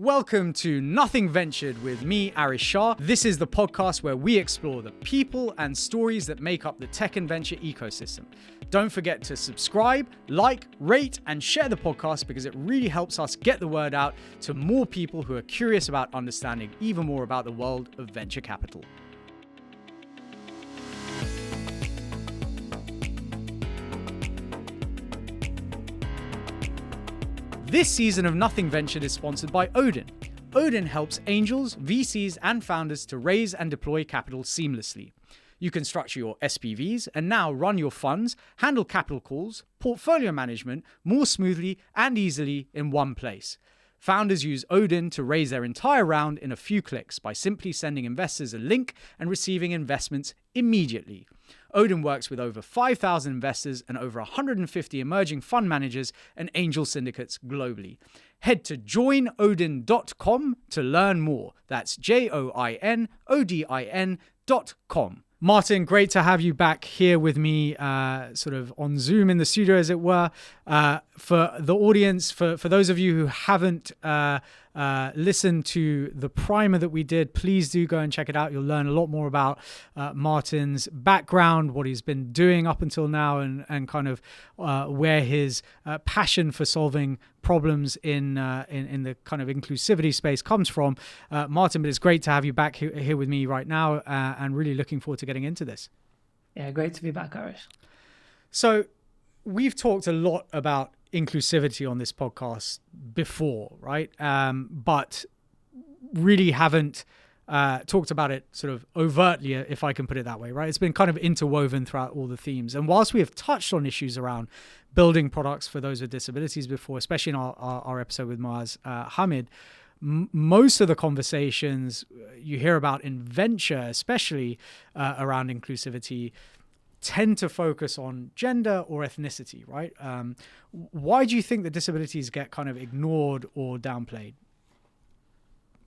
Welcome to Nothing Ventured with me, Aarish Shah. This is the podcast where we explore the people and stories that make up the tech and venture ecosystem. Don't forget to subscribe, like, rate, and share the podcast because it really helps us get the word out to more people who are curious about understanding even more about the world of venture capital. This season of Nothing Ventured is sponsored by Odin. Odin helps angels, VCs, and founders to raise and deploy capital seamlessly. You can structure your SPVs and now run your funds, handle capital calls, portfolio management more smoothly and easily in one place. Founders use Odin to raise their entire round in a few clicks by simply sending investors a link and receiving investments immediately. Odin works with over 5,000 investors and over 150 emerging fund managers and angel syndicates globally. Head to joinodin.com to learn more. That's joinodin.com. Martyn, great to have you back here with me, sort of on Zoom in the studio, as it were. For the audience, for those of you who haven't listened to the primer that we did, please do go and check it out. You'll learn a lot more about Martyn's background, what he's been doing up until now, and kind of where his passion for solving problems in the kind of inclusivity space comes from. Martyn, but it's great to have you back here with me right now, and really looking forward to getting into this. Yeah, great to be back, Aarish. So we've talked a lot about inclusivity on this podcast before, right? But really haven't talked about it sort of overtly, if I can put it that way, right? It's been kind of interwoven throughout all the themes. And whilst we have touched on issues around building products for those with disabilities before, especially in our episode with Maz Hamid, most of the conversations you hear about in venture, especially around inclusivity, tend to focus on gender or ethnicity, right? Why do you think that disabilities get kind of ignored or downplayed?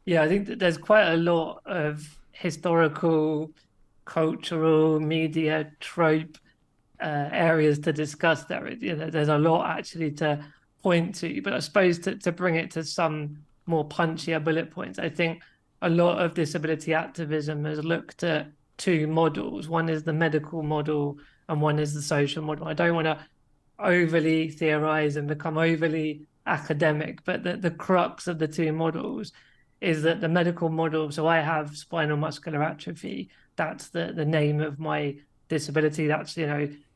Yeah, I think that there's quite a lot of historical, cultural, media, trope areas to discuss there. There's a lot actually to point to, but I suppose to bring it to some more punchier bullet points, I think a lot of disability activism has looked at two models. One is the medical model and one is the social model. I don't want to overly theorize and become overly academic, but the crux of the two models is that the medical model, so I have spinal muscular atrophy. That's the name of my disability. That's,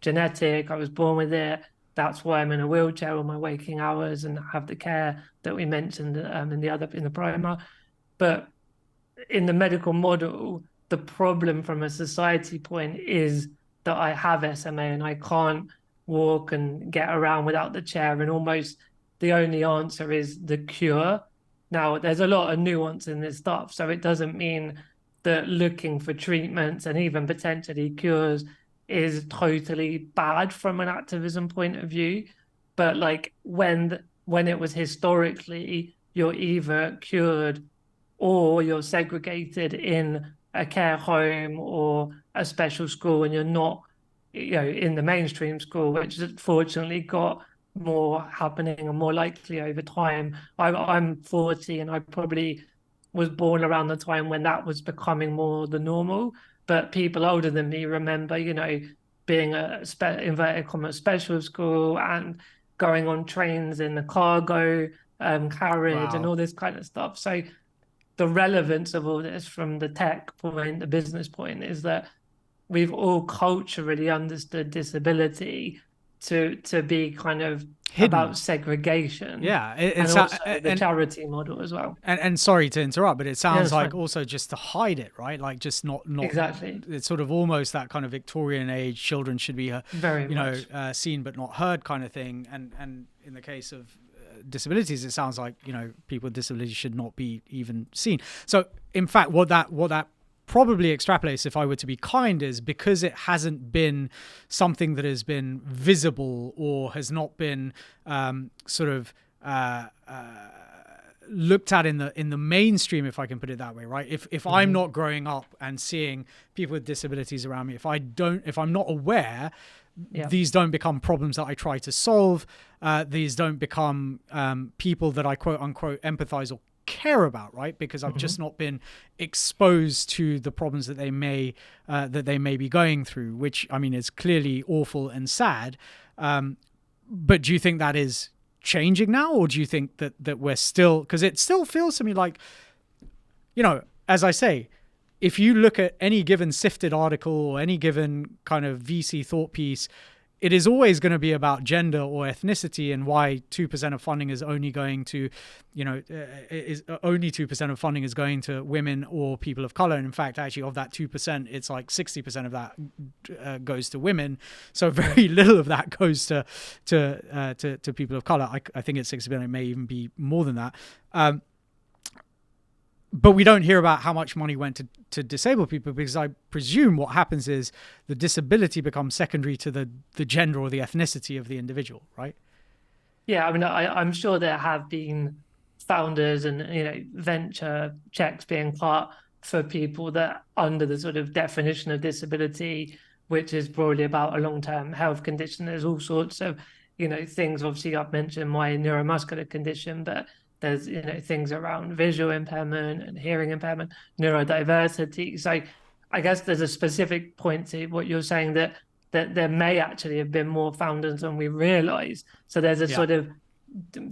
genetic. I was born with it. That's why I'm in a wheelchair all my waking hours and have the care that we mentioned in the primer. But in the medical model, the problem from a society point is that I have SMA and I can't walk and get around without the chair, and almost the only answer is the cure. Now, there's a lot of nuance in this stuff, so it doesn't mean that looking for treatments and even potentially cures is totally bad from an activism point of view. But like when it was historically, you're either cured or you're segregated in a care home or a special school, and you're not, in the mainstream school, which fortunately got more happening and more likely over time. I'm 40 and I probably was born around the time when that was becoming more the normal, but people older than me remember, being inverted commas special school and going on trains in the cargo carriage. Wow. And all this kind of stuff. So the relevance of all this from the tech point, the business point, is that we've all culturally understood disability to be kind of hidden, about segregation. Yeah. And also the charity model as well. And sorry to interrupt, but it sounds like also just to hide it, right? Like just not exactly. It's sort of almost that kind of Victorian age, children should be seen but not heard kind of thing. And in the case of disabilities, it sounds like people with disabilities should not be even seen. So in fact, what that probably extrapolates, if I were to be kind, is because it hasn't been something that has been visible or has not been looked at in the mainstream, if I can put it that way, right? If I'm not growing up and seeing people with disabilities around me, if I'm not aware, these don't become problems that I try to solve. These don't become people that I quote unquote empathize or care about, right? Because I've just not been exposed to the problems that they may be going through, which I mean is clearly awful and sad. But do you think that is changing now, or do you think that we're still, because it still feels to me like, you know, as I say, if you look at any given sifted article or any given kind of VC thought piece, it is always going to be about gender or ethnicity and why 2% of funding is only going to, you know, is only 2% of funding is going to women or people of color. And in fact, actually of that 2%, it's like 60% of that goes to women. So very little of that goes to people of color. I think it's 60%. It may even be more than that. But we don't hear about how much money went to disabled people, because I presume what happens is the disability becomes secondary to the gender or the ethnicity of the individual, right? Yeah, I mean, I'm sure there have been founders and, you know, venture checks being part for people that under the sort of definition of disability, which is broadly about a long-term health condition. There's all sorts of, you know, things. Obviously, I've mentioned my neuromuscular condition, but there's, you know, things around visual impairment and hearing impairment, neurodiversity. So I guess there's a specific point to what you're saying, that there may actually have been more founders than we realize. So there's a sort of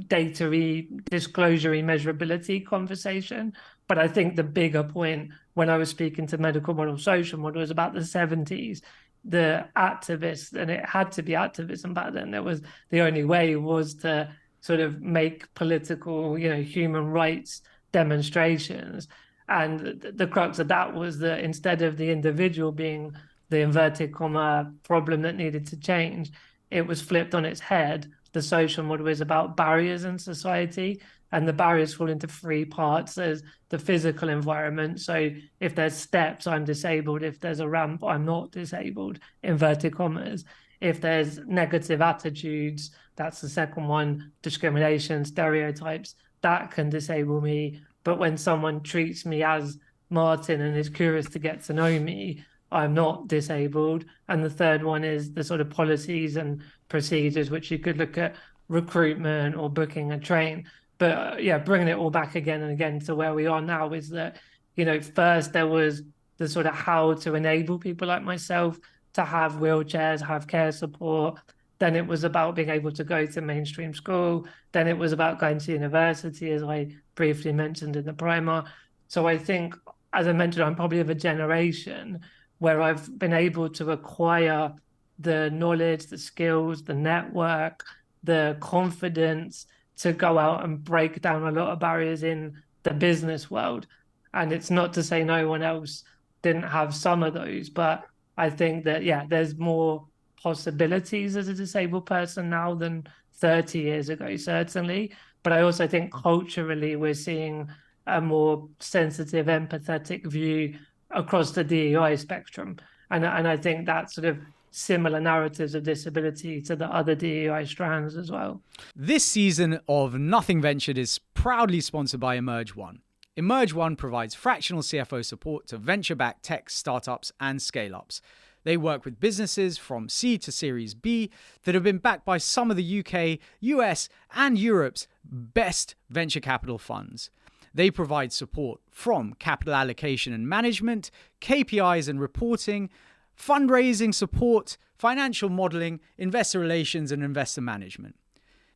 data-y, disclosure-y, measurability conversation. But I think the bigger point, when I was speaking to medical model, social model, was about the 70s. The activists, and it had to be activism back then. There was, the only way was to sort of make political, you know, human rights demonstrations. And the crux of that was that instead of the individual being the inverted comma problem that needed to change, it was flipped on its head. The social model is about barriers in society, and the barriers fall into three parts. There's the physical environment. So if there's steps, I'm disabled. If there's a ramp, I'm not disabled, inverted commas. If there's negative attitudes, that's the second one, discrimination, stereotypes, that can disable me. But when someone treats me as Martyn and is curious to get to know me, I'm not disabled. And the third one is the sort of policies and procedures, which you could look at recruitment or booking a train. But yeah, bringing it all back again and again to where we are now is that, you know, first there was the sort of how to enable people like myself to have wheelchairs, have care support. Then it was about being able to go to mainstream school. Then it was about going to university, as I briefly mentioned in the primer. So I think, as I mentioned, I'm probably of a generation where I've been able to acquire the knowledge, the skills, the network, the confidence to go out and break down a lot of barriers in the business world. And it's not to say no one else didn't have some of those, but I think that, yeah, there's more possibilities as a disabled person now than 30 years ago, certainly. But I also think culturally we're seeing a more sensitive, empathetic view across the DEI spectrum. And I think that sort of similar narratives of disability to the other DEI strands as well. This season of Nothing Ventured is proudly sponsored by Emerge One. Emerge One provides fractional CFO support to venture-backed tech startups and scale-ups. They work with businesses from C to Series B that have been backed by some of the UK, US, and Europe's best venture capital funds. They provide support from capital allocation and management, KPIs and reporting, fundraising support, financial modeling, investor relations, and investor management.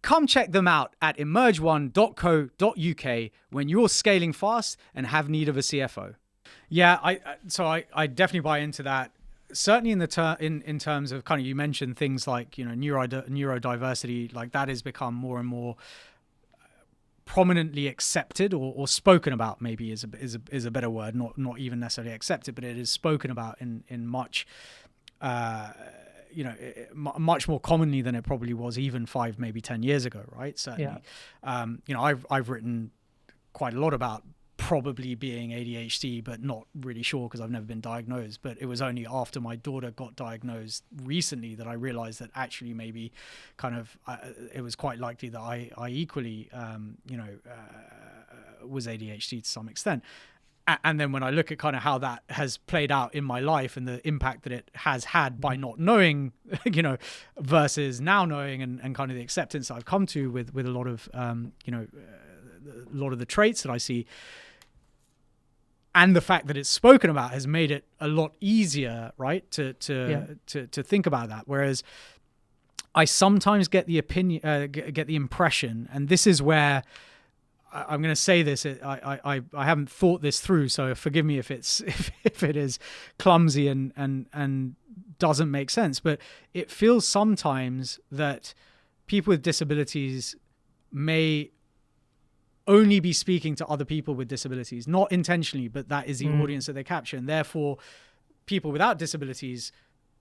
Come check them out at emergeone.co.uk when you're scaling fast and have need of a CFO. Yeah, I definitely buy into that. Certainly in terms of kind of, you mentioned things like, you know, neurodiversity, like that has become more and more prominently accepted or spoken about, maybe is a better word, not even necessarily accepted, but it is spoken about in much much more commonly than it probably was even 5, maybe 10 years ago, right? Certainly. Yeah. You know, I've written quite a lot about probably being ADHD, but not really sure because I've never been diagnosed. But it was only after my daughter got diagnosed recently that I realized that actually maybe kind of it was quite likely that I equally was ADHD to some extent. And then when I look at kind of how that has played out in my life and the impact that it has had by not knowing, you know, versus now knowing, and kind of the acceptance I've come to with a lot of, a lot of the traits that I see. And the fact that it's spoken about has made it a lot easier, right, to think about that. Whereas I sometimes get the impression, and this is where I'm going to say this. I haven't thought this through, so forgive me if it is clumsy and doesn't make sense. But it feels sometimes that people with disabilities may only be speaking to other people with disabilities, not intentionally, but that is the audience that they capture, and therefore people without disabilities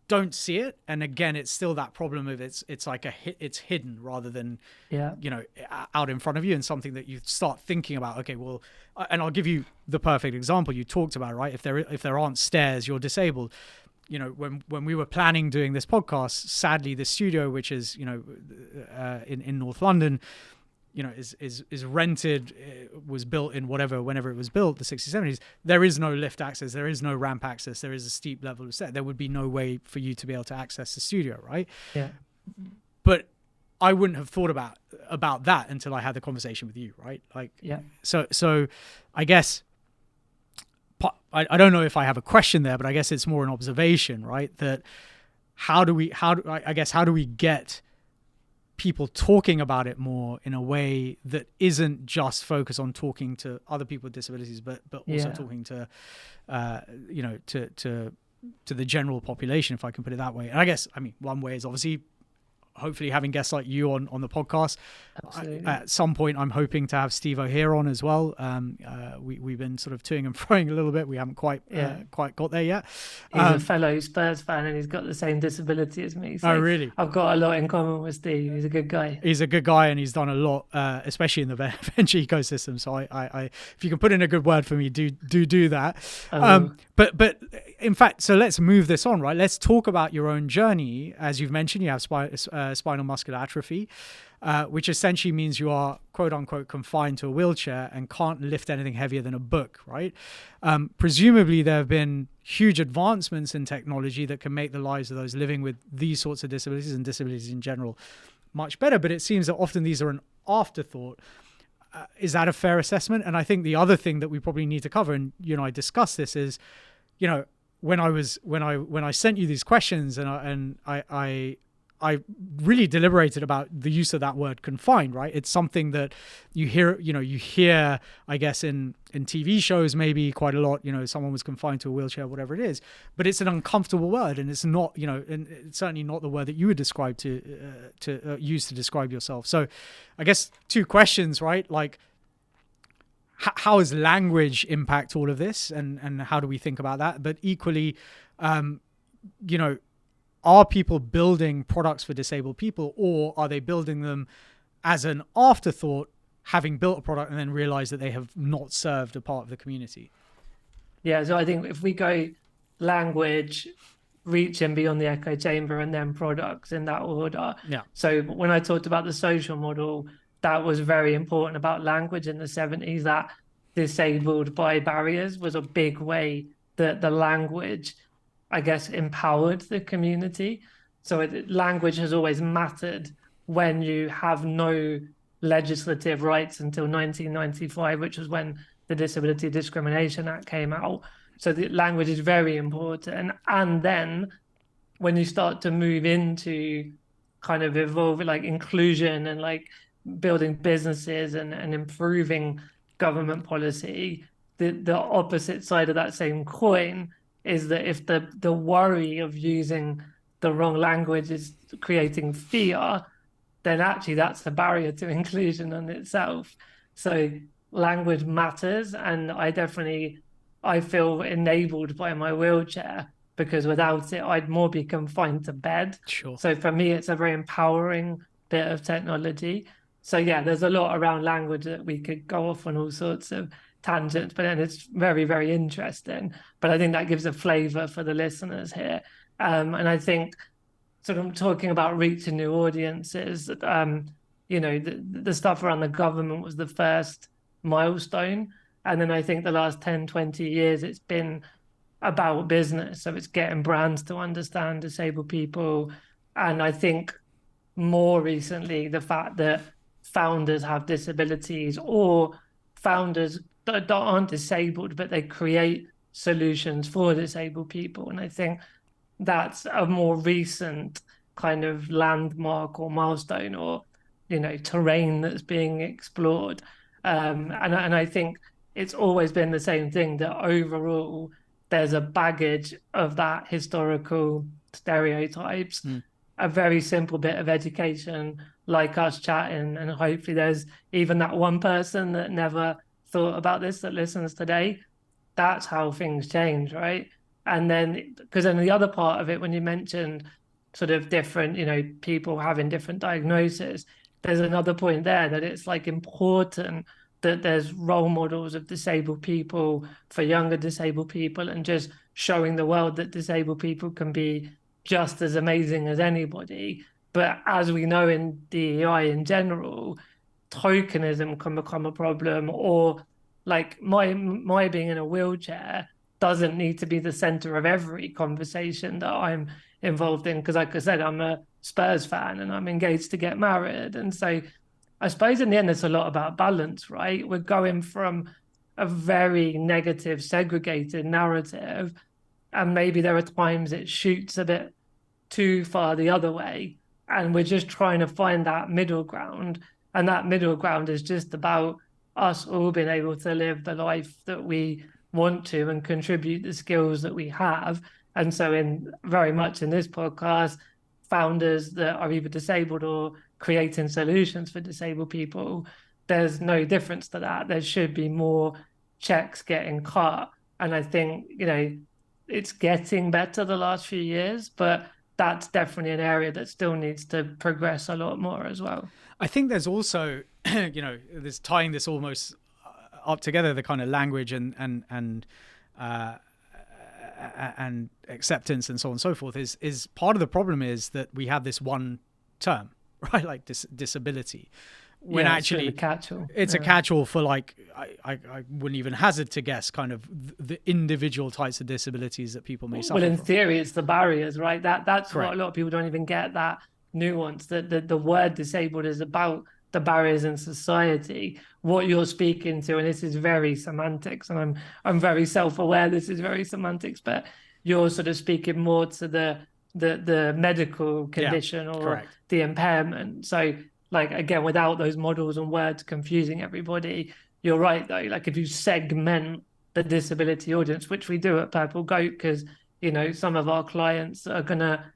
don't see it. And again, it's still that problem of it's like it's hidden rather than out in front of you, and something that you start thinking about. Okay, well, and I'll give you the perfect example you talked about, right? If there aren't stairs, you're disabled. When we were planning doing this podcast, sadly the studio, which is in North London, is rented, was built in whenever it was built, the 60s, 70s. There is no lift access, there is no ramp access, there is a steep level of set. There would be no way for you to be able to access the studio, right? Yeah. But I wouldn't have thought about that until I had the conversation with you, right? Like, yeah. So I guess I don't know if I have a question there, but I guess it's more an observation, right? That how do we get people talking about it more in a way that isn't just focused on talking to other people with disabilities, but also talking to to the general population, if I can put it that way. And I guess, one way is obviously hopefully having guests like you on the podcast. At some point, I'm hoping to have Steve O'Hare on as well. We've been sort of toing and froing a little bit. We haven't quite got there yet. He's a fellow Spurs fan, and he's got the same disability as me. So oh, really? I've got a lot in common with Steve. He's a good guy. He's a good guy, and he's done a lot, especially in the venture ecosystem. So I if you can put in a good word for me, do that. But in fact, so let's move this on, right? Let's talk about your own journey. As you've mentioned, you have spinal muscular atrophy, which essentially means you are, quote unquote, confined to a wheelchair and can't lift anything heavier than a book, right? Presumably, there have been huge advancements in technology that can make the lives of those living with these sorts of disabilities and disabilities in general much better. But it seems that often these are an afterthought. Is that a fair assessment? And I think the other thing that we probably need to cover, and you and I discussed this, is, when I sent you these questions, and I really deliberated about the use of that word confined, right? It's something that you hear, I guess, in TV shows maybe quite a lot, someone was confined to a wheelchair, whatever it is, but it's an uncomfortable word, and it's not, and it's certainly not the word that you would describe to use to describe yourself. So I guess two questions, right? Like, how does language impact all of this, and how do we think about that? But equally, are people building products for disabled people, or are they building them as an afterthought, having built a product and then realize that they have not served a part of the community? Yeah, so I think if we go language, reaching beyond the echo chamber, and then products in that order. Yeah. So when I talked about the social model, that was very important about language in the 70s, that disabled by barriers was a big way that the language, I guess, empowered the community. So language has always mattered when you have no legislative rights until 1995, which was when the Disability Discrimination Act came out. So the language is very important. And then when you start to move into kind of evolve, like inclusion and like building businesses and improving government policy, the opposite side of that same coin is that if the worry of using the wrong language is creating fear, then actually that's a barrier to inclusion in itself. So language matters, and I feel enabled by my wheelchair, because without it, I'd more be confined to bed. Sure. So for me, it's a very empowering bit of technology. So yeah, there's a lot around language that we could go off on all sorts of tangents, but then it's very, very interesting. But I think that gives a flavor for the listeners here. And I think sort of talking about reaching new audiences, the stuff around the government was the first milestone. And then I think the last 10, 20 years, it's been about business. So it's getting brands to understand disabled people. And I think more recently, the fact that founders have disabilities, or founders that aren't disabled, but they create solutions for disabled people. And I think that's a more recent kind of landmark or milestone, or terrain that's being explored. And I think it's always been the same thing, that overall there's a baggage of that historical stereotypes. A very simple bit of education like us chatting, and hopefully there's even that one person that never thought about this that listens today. That's how things change, right? And then, because then the other part of it, when you mentioned sort of different, people having different diagnoses, there's another point there, that it's like important that there's role models of disabled people for younger disabled people, and just showing the world that disabled people can be just as amazing as anybody. But as we know in DEI in general, tokenism can become a problem, or like my being in a wheelchair doesn't need to be the center of every conversation that I'm involved in, because like I said, I'm a Spurs fan and I'm engaged to get married. And so I suppose in the end it's a lot about balance, right? We're going from a very negative, segregated narrative, and maybe there are times it shoots a bit too far the other way, and we're just trying to find that middle ground. And that middle ground is just about us all being able to live the life that we want to and contribute the skills that we have. And so in very much in this podcast, founders that are either disabled or creating solutions for disabled people, there's no difference to that. There should be more checks getting cut. And I think, it's getting better the last few years, but that's definitely an area that still needs to progress a lot more as well. I think there's also, there's tying this almost up together, the kind of language and acceptance and so on and so forth is part of the problem, is that we have this one term, right? Like disability. When actually it's a catch-all for, like, I wouldn't even hazard to guess kind of the individual types of disabilities that people may suffer from. Well, in from. theory, it's the barriers, right? That's Correct. what a lot of people don't even get, that nuance, that the word disabled is about the barriers in society. What you're speaking to, and this is very semantics, and I'm very self-aware this is very semantics, but you're sort of speaking more to the medical condition, or correct, the impairment. So, like, again, without those models and words confusing everybody, you're right though. Like, if you segment the disability audience, which we do at Purple Goat, because some of our clients are gonna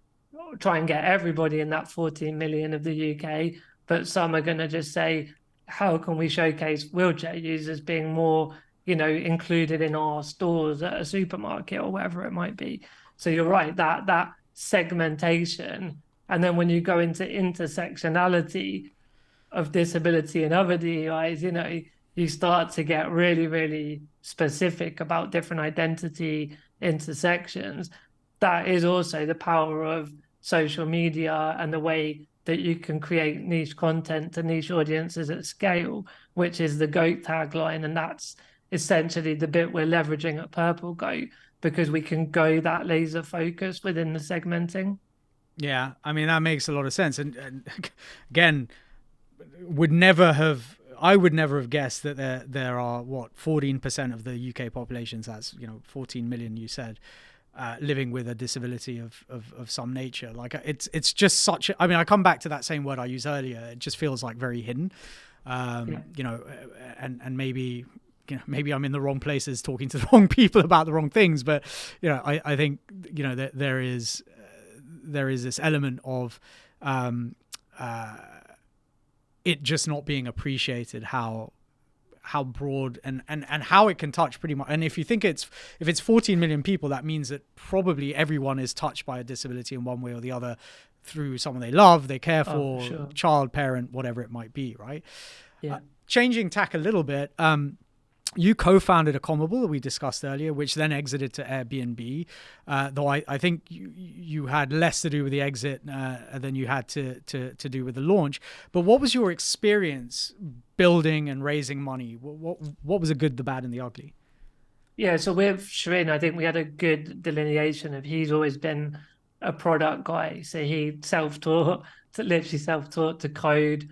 try and get everybody in that 14 million of the UK, but some are gonna just say, how can we showcase wheelchair users being more, included in our stores at a supermarket or whatever it might be. So you're right, that segmentation. And then when you go into intersectionality of disability and other DEIs, you start to get really, really specific about different identity intersections. That is also the power of social media and the way that you can create niche content to niche audiences at scale, which is the GOAT tagline. And that's essentially the bit we're leveraging at Purple Goat, because we can go that laser focus within the segmenting. Yeah, I mean, that makes a lot of sense. And again, I would never have guessed that there are 14% of the UK population, that's 14 million you said, living with a disability of some nature. Like, it's just such a, I mean, I come back to that same word I used earlier. It just feels like very hidden. And maybe maybe I'm in the wrong places talking to the wrong people about the wrong things, but I think that there is this element of it just not being appreciated, how broad and how it can touch pretty much. And if you think if it's 14 million people, that means that probably everyone is touched by a disability in one way or the other, through someone they love, they care for, sure. Child, parent, whatever it might be, right? Yeah. Changing tack a little bit, you co-founded Accommable that we discussed earlier, which then exited to Airbnb, though I think you had less to do with the exit than you had to do with the launch. But what was your experience building and raising money? What was the good, the bad, and the ugly? Yeah, so with Shirin, I think we had a good delineation of, he's always been a product guy. So he literally self-taught to code.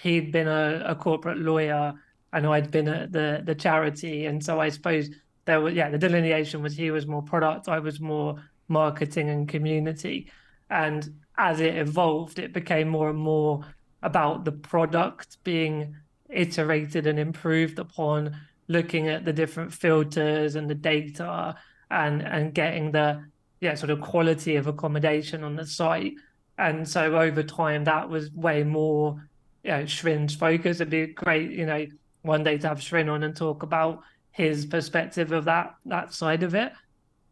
he'd been a corporate lawyer and I'd been at the charity. And so I suppose there was, the delineation was he was more product, I was more marketing and community. And as it evolved, it became more and more about the product being iterated and improved upon, looking at the different filters and the data and getting the sort of quality of accommodation on the site. And so over time, that was way more Shrin's focus. It'd be great, one day to have Shrin on and talk about his perspective of that side of it.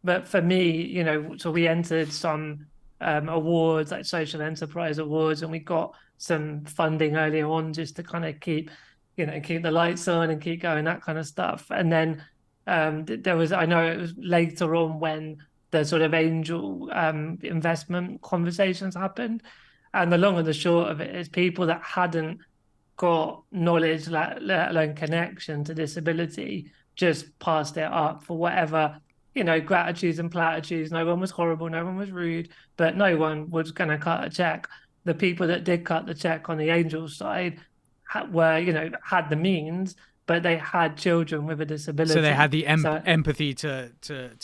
But for me, so we entered some awards like social enterprise awards, and we got some funding earlier on just to kind of keep the lights on and keep going, that kind of stuff. And then there was, I know it was later on when the sort of angel investment conversations happened. And the long and the short of it is people that hadn't got knowledge, let alone connection to disability, just passed it up for whatever, gratitudes and platitudes. No one was horrible, no one was rude, but no one was going to cut a check. The people that did cut the check on the angel side were, had the means, but they had children with a disability. So they had the empathy to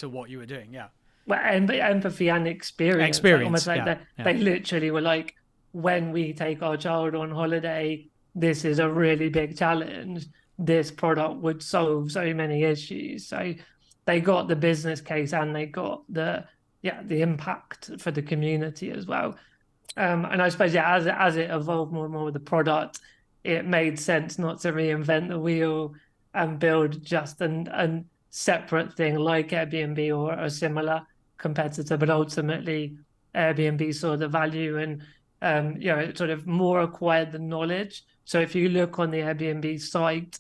what you were doing, yeah. Well, empathy and experience. Like, almost like they literally were like, when we take our child on holiday, this is a really big challenge. This product would solve so many issues. So they got the business case and they got the impact for the community as well. And I suppose, as it evolved more and more with the product, it made sense not to reinvent the wheel and build just a separate thing like Airbnb or a similar competitor, but ultimately Airbnb saw the value and it sort of more acquired the knowledge. So if you look on the Airbnb site,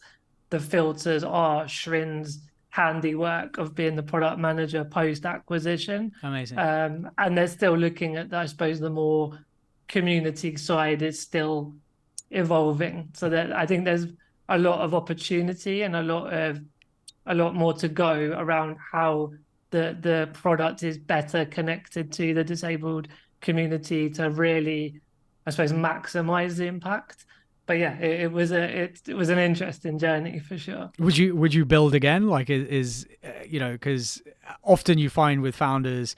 the filters are Shrin's handiwork of being the product manager post acquisition. Amazing. And they're still looking at, I suppose, the more community side is still evolving. So that I think there's a lot of opportunity and a lot more to go around how the product is better connected to the disabled community to really, I suppose, maximize the impact. But it was an interesting journey for sure. Would you build again? Like because often you find with founders,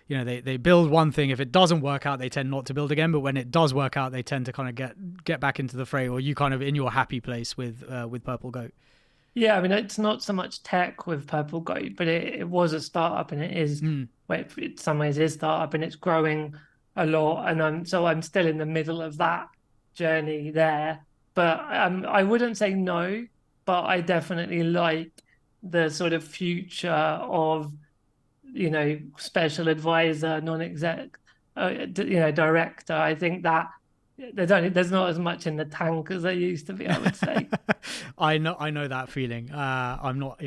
they build one thing. If it doesn't work out, they tend not to build again. But when it does work out, they tend to kind of get back into the fray. Or you kind of in your happy place with Purple Goat. Yeah, I mean, it's not so much tech with Purple Goat, but it was a startup, and it is, well, in some ways is a startup, and it's growing a lot. And I'm still in the middle of that journey there. But I wouldn't say no, but I definitely like the sort of future of, special advisor, non-exec, director. I think that there's not as much in the tank as there used to be, I would say. I know that feeling. I'm not,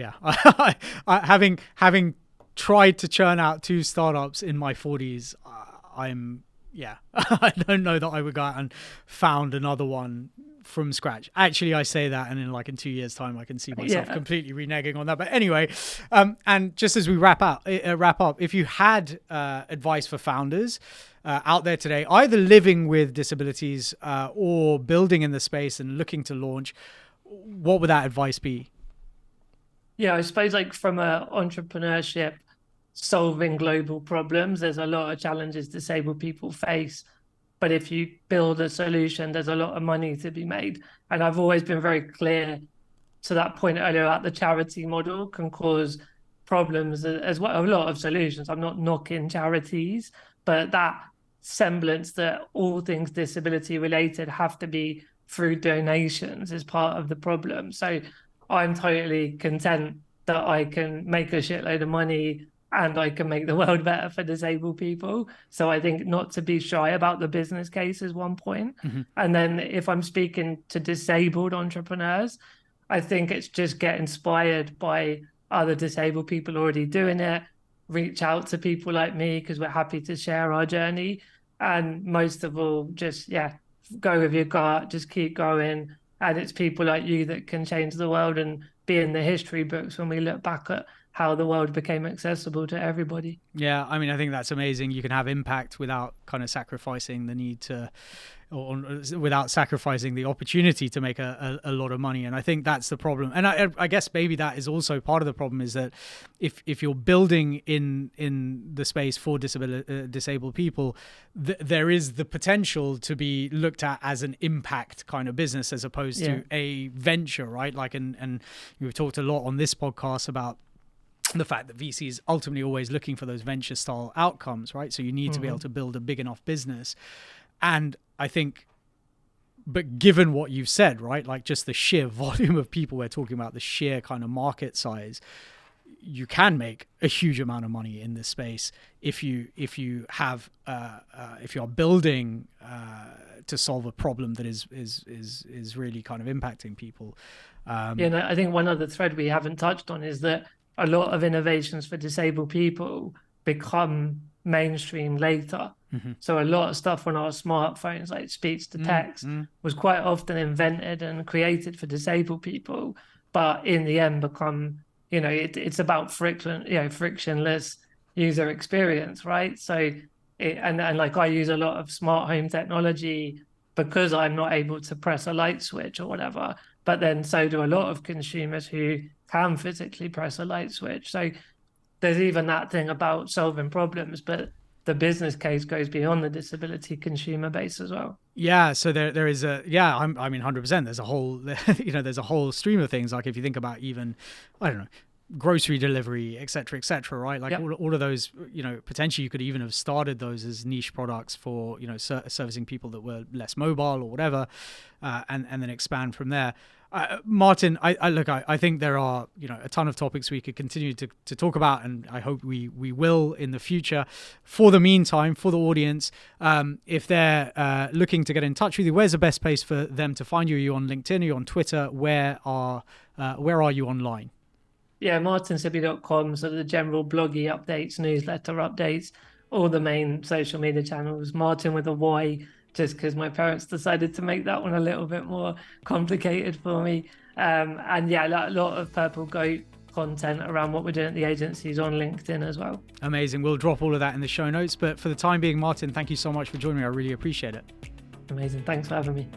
having tried to churn out 2 startups in my 40s, I don't know that I would go out and found another one from scratch. Actually, I say that, and in 2 years' time, I can see myself completely reneging on that. But anyway, and just as we wrap up, if you had advice for founders out there today, either living with disabilities or building in the space and looking to launch, what would that advice be? Yeah, I suppose from a entrepreneurship, solving global problems, there's a lot of challenges disabled people face. But if you build a solution, there's a lot of money to be made. And I've always been very clear to that point earlier about the charity model can cause problems as well. A lot of solutions. I'm not knocking charities, but that semblance that all things disability related have to be through donations is part of the problem. So I'm totally content that I can make a shitload of money and I can make the world better for disabled people. So I think not to be shy about the business case is one point. Mm-hmm. And then if I'm speaking to disabled entrepreneurs, I think it's just get inspired by other disabled people already doing it. Reach out to people like me because we're happy to share our journey. And most of all, just, go with your gut, just keep going. And it's people like you that can change the world and be in the history books when we look back at how the world became accessible to everybody. Yeah, I mean, I think that's amazing. You can have impact without kind of sacrificing the need to, or without sacrificing the opportunity to make a lot of money. And I think that's the problem. And I guess maybe that is also part of the problem, is that if you're building in the space for disabled people, there is the potential to be looked at as an impact kind of business as opposed to a venture, right? Like, and we've talked a lot on this podcast about the fact that VC is ultimately always looking for those venture style outcomes, right? So you need to be able to build a big enough business. And I think, but given what you've said, right, like just the sheer volume of people we're talking about, the sheer kind of market size, you can make a huge amount of money in this space if you have if you're building to solve a problem that is really kind of impacting people. I think one other thread we haven't touched on is that a lot of innovations for disabled people become mainstream later. So a lot of stuff on our smartphones, like speech to text, was quite often invented and created for disabled people, but in the end become, it's about frictionless user experience, right? So, and like I use a lot of smart home technology because I'm not able to press a light switch or whatever, but then so do a lot of consumers who can physically press a light switch. So there's even that thing about solving problems, but the business case goes beyond the disability consumer base as well. Yeah, so there is I mean 100%. There's a whole there's a whole stream of things. Like if you think about even, I don't know, grocery delivery, et cetera, right? Like all of those, potentially you could even have started those as niche products for, servicing people that were less mobile or whatever, and then expand from there. Martyn, I think there are, a ton of topics we could continue to talk about, and I hope we will in the future. For the meantime, for the audience, if they're looking to get in touch with you, where's the best place for them to find you? Are you on LinkedIn? Are you on Twitter? Where are you online? Yeah, martynsibley.com, so the general bloggy updates, newsletter updates, all the main social media channels. Martyn with a Y, just because my parents decided to make that one a little bit more complicated for me. And yeah, a lot of Purple Goat content around what we're doing at the agencies on LinkedIn as well. Amazing. We'll drop all of that in the show notes. But for the time being, Martyn, thank you so much for joining me. I really appreciate it. Amazing. Thanks for having me.